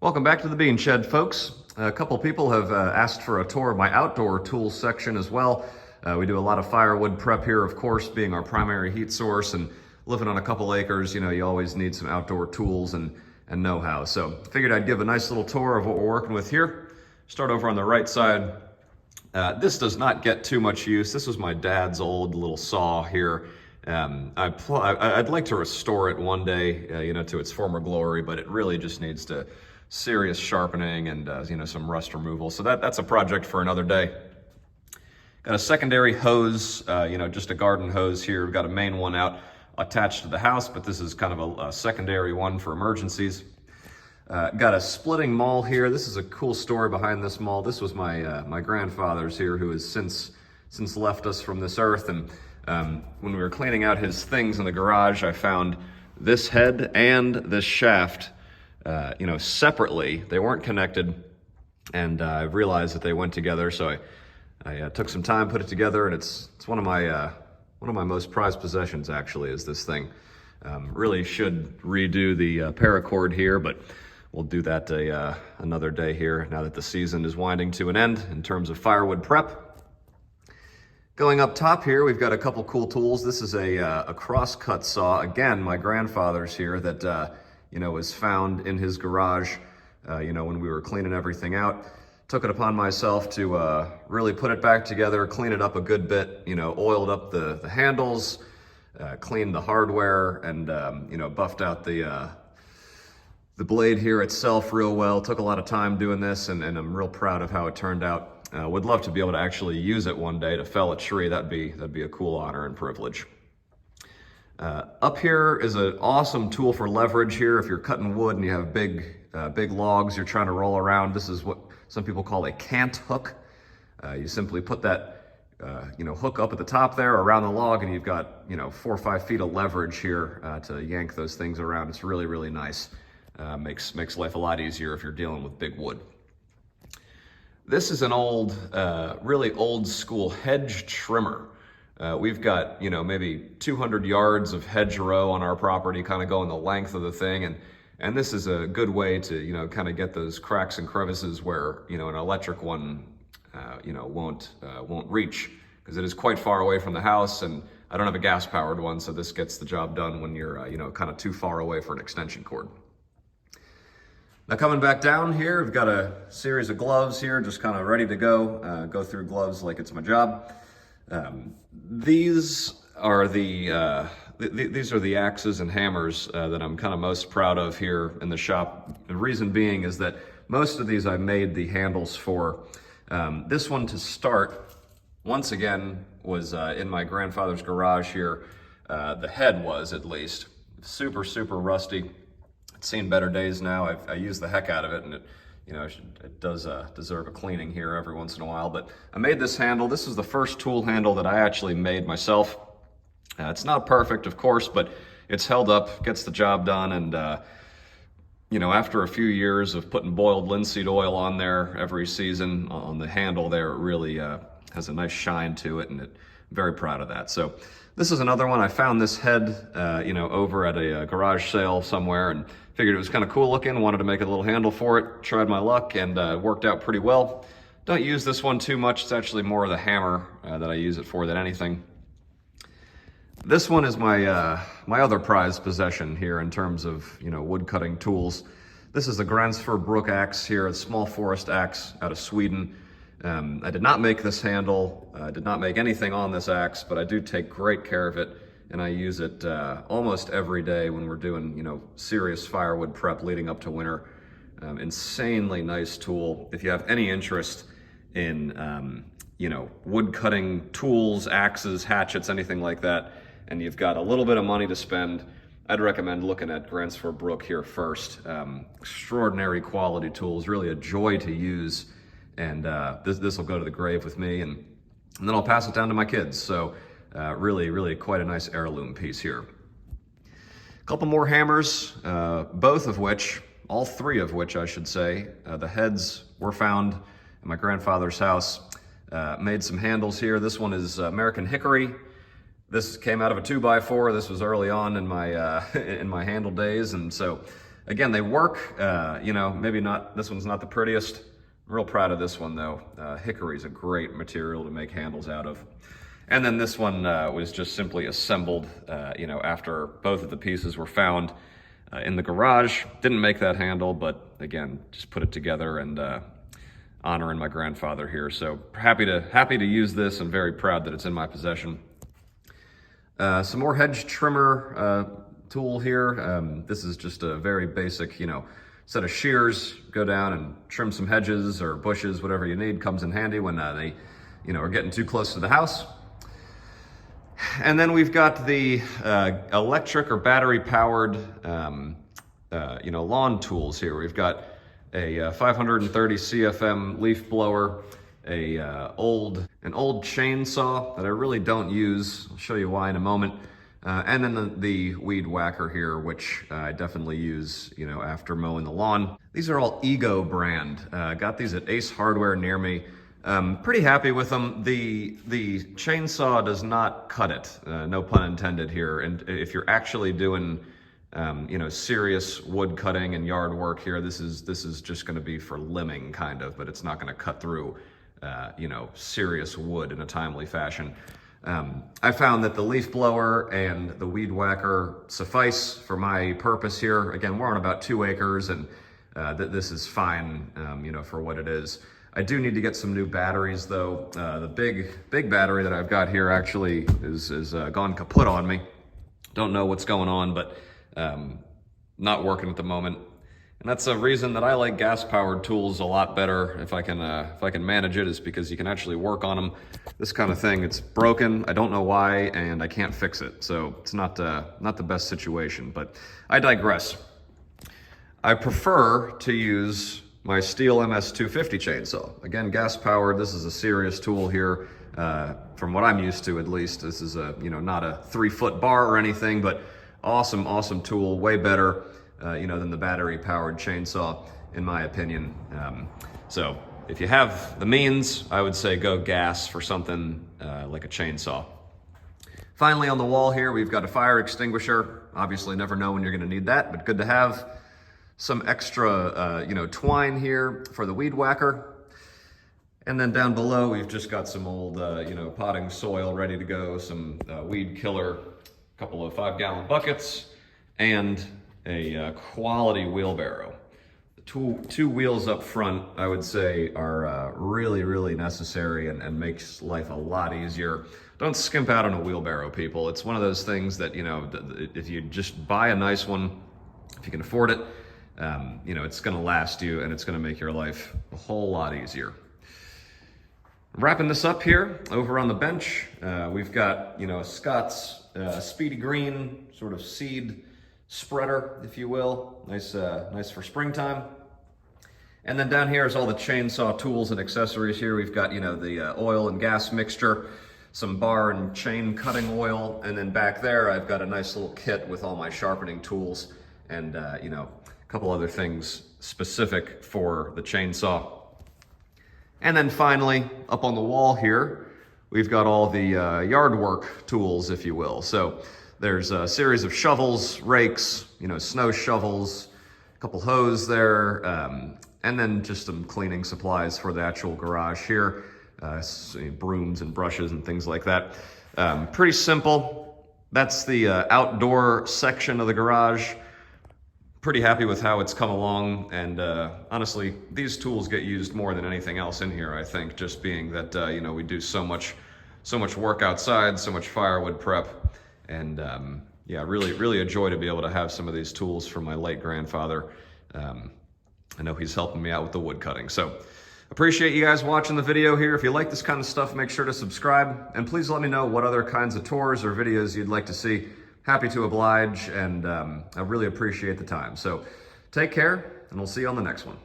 Welcome back to the Bean Shed, folks. A couple people have asked for a tour of my outdoor tools section as well. We do a lot of firewood prep here, of course, being our primary heat source, and living on a couple acres, you always need some outdoor tools and know-how. So figured I'd give a nice little tour of what we're working with here. Start over on the right side. This does not get too much use. This was my dad's old little saw here. I'd like to restore it one day, to its former glory, but it really just needs to serious sharpening and some rust removal. So that's a project for another day. Got a secondary hose, just a garden hose here. We've got a main one out attached to the house, but this is kind of a secondary one for emergencies. Got a splitting maul here. This is a cool story behind this maul. This was my grandfather's here, who has since left us from this earth. And when we were cleaning out his things in the garage, I found this head and this shaft separately. They weren't connected, and I realized that they went together. So I took some time, put it together, and it's one of my most prized possessions. Actually, is this thing. Really should redo the paracord here, but we'll do that another day here. Now that the season is winding to an end in terms of firewood prep. Going up top here, we've got a couple cool tools. This is a cross-cut saw. Again, my grandfather's here that was found in his garage, when we were cleaning everything out. Took it upon myself to really put it back together, clean it up a good bit, oiled up the handles, cleaned the hardware, and, buffed out the blade here itself real well. Took a lot of time doing this, and I'm real proud of how it turned out. Would love to be able to actually use it one day to fell a tree. That'd be a cool honor and privilege. Up here is an awesome tool for leverage here. If you're cutting wood and you have big logs you're trying to roll around, this is what some people call a cant hook. You simply put that hook up at the top there around the log, and you've got 4 or 5 feet of leverage here to yank those things around. It's really, really nice. Makes life a lot easier if you're dealing with big wood. This is an really old school hedge trimmer. We've got, maybe 200 yards of hedgerow on our property, kind of going the length of the thing. And this is a good way to, kind of get those cracks and crevices where, an electric one, won't reach, because it is quite far away from the house, and I don't have a gas powered one. So this gets the job done when you're, kind of too far away for an extension cord. Now coming back down here, we've got a series of gloves here, just kind of ready to go through gloves like it's my job. These are the axes and hammers that I'm kind of most proud of here in the shop. The reason being is that most of these I made the handles for. This one to start, once again, was in my grandfather's garage here. The head was, at least, super, super rusty. It's seen better days now. I use the heck out of it, and it does deserve a cleaning here every once in a while. But I made this handle. This is the first tool handle that I actually made myself. It's not perfect, of course, but it's held up, gets the job done. And, after a few years of putting boiled linseed oil on there every season on the handle there, it really has a nice shine to it, and I'm very proud of that. So this is another one. I found this head, over at a garage sale somewhere, and figured it was kind of cool looking, wanted to make a little handle for it, tried my luck, and it worked out pretty well. Don't use this one too much. It's actually more of the hammer that I use it for than anything. This one is my other prized possession here in terms of, wood cutting tools. This is the Pegboard axe here, a small forest axe out of Sweden. I did not make this handle, I did not make anything on this axe, but I do take great care of it, and I use it almost every day when we're doing, serious firewood prep leading up to winter. Insanely nice tool. If you have any interest in, wood cutting tools, axes, hatchets, anything like that, and you've got a little bit of money to spend, I'd recommend looking at Pegboard here first. Extraordinary quality tools, really a joy to use. And this will go to the grave with me, and then I'll pass it down to my kids. So really, really quite a nice heirloom piece here. A couple more hammers, all three of which I should say, the heads were found in my grandfather's house. Made some handles here. This one is American hickory. This came out of a 2x4. This was early on in my handle days, and so Again, they work, you know, maybe not, this one's not the prettiest. I'm real proud of this one though. Hickory is a great material to make handles out of. And then this one was just simply assembled, you know, after both of the pieces were found in the garage. Didn't make that handle, but again, just put it together and honoring my grandfather here. So happy to use this and very proud that it's in my possession. Some more hedge trimmer tool here. This is just a very basic, you know, set of shears. Go down and trim some hedges or bushes, whatever you need. Comes in handy when they, you know, are getting too close to the house. And then we've got the electric or battery powered, you know, lawn tools here. We've got a 530 CFM leaf blower, an old chainsaw that I really don't use. I'll show you why in a moment. And then the weed whacker here, which I definitely use, you know, after mowing the lawn. These are all Ego brand. Got these at Ace Hardware near me. Pretty happy with them. The chainsaw does not cut it, no pun intended here. And if you're actually doing, you know, serious wood cutting and yard work here, this is just going to be for limbing kind of, but it's not going to cut through, you know, serious wood in a timely fashion. I found that the leaf blower and the weed whacker suffice for my purpose here. Again, we're on about 2 acres, and this is fine, you know, for what it is. I do need to get some new batteries though. The big battery that I've got here actually is gone kaput on me. Don't know what's going on, but not working at the moment. And that's a reason that I like gas-powered tools a lot better if I can manage it, is because you can actually work on them. This kind of thing, it's broken. I don't know why, and I can't fix it. So it's not the best situation, but I digress. I prefer to use my Stihl MS250 chainsaw. Again, gas-powered. This is a serious tool here, from what I'm used to at least. This is you know, not a 3-foot bar or anything, but awesome tool, way better, you know, than the battery-powered chainsaw, in my opinion. So if you have the means, I would say go gas for something like a chainsaw. Finally, on the wall here, we've got a fire extinguisher. Obviously, never know when you're going to need that, but good to have. Some extra, you know, twine here for the weed whacker. And then down below, we've just got some old, you know, potting soil ready to go, some weed killer, a couple of 5-gallon buckets, and a quality wheelbarrow. The two wheels up front, I would say, are really necessary and makes life a lot easier. Don't skimp out on a wheelbarrow, people. It's one of those things that, you know, if you just buy a nice one, if you can afford it, you know, it's going to last you and it's going to make your life a whole lot easier. Wrapping this up here, over on the bench, we've got, you know, Scott's Speedy Green sort of seed spreader, if you will. Nice for springtime. And then down here is all the chainsaw tools and accessories here. We've got, you know, the oil and gas mixture, some bar and chain cutting oil, and then back there I've got a nice little kit with all my sharpening tools and, you know, couple other things specific for the chainsaw. And then finally, up on the wall here, we've got all the yard work tools, if you will. So there's a series of shovels, rakes, you know, snow shovels, a couple hose there, and then just some cleaning supplies for the actual garage here, brooms and brushes and things like that. Pretty simple. That's the outdoor section of the garage. Pretty happy with how it's come along, and honestly, these tools get used more than anything else in here, I think, just being that, you know, we do so much work outside, so much firewood prep, and yeah, really a joy to be able to have some of these tools from my late grandfather. I know he's helping me out with the wood cutting, so appreciate you guys watching the video here. If you like this kind of stuff, make sure to subscribe, and please let me know what other kinds of tours or videos you'd like to see. Happy to oblige, and I really appreciate the time. So take care, and we'll see you on the next one.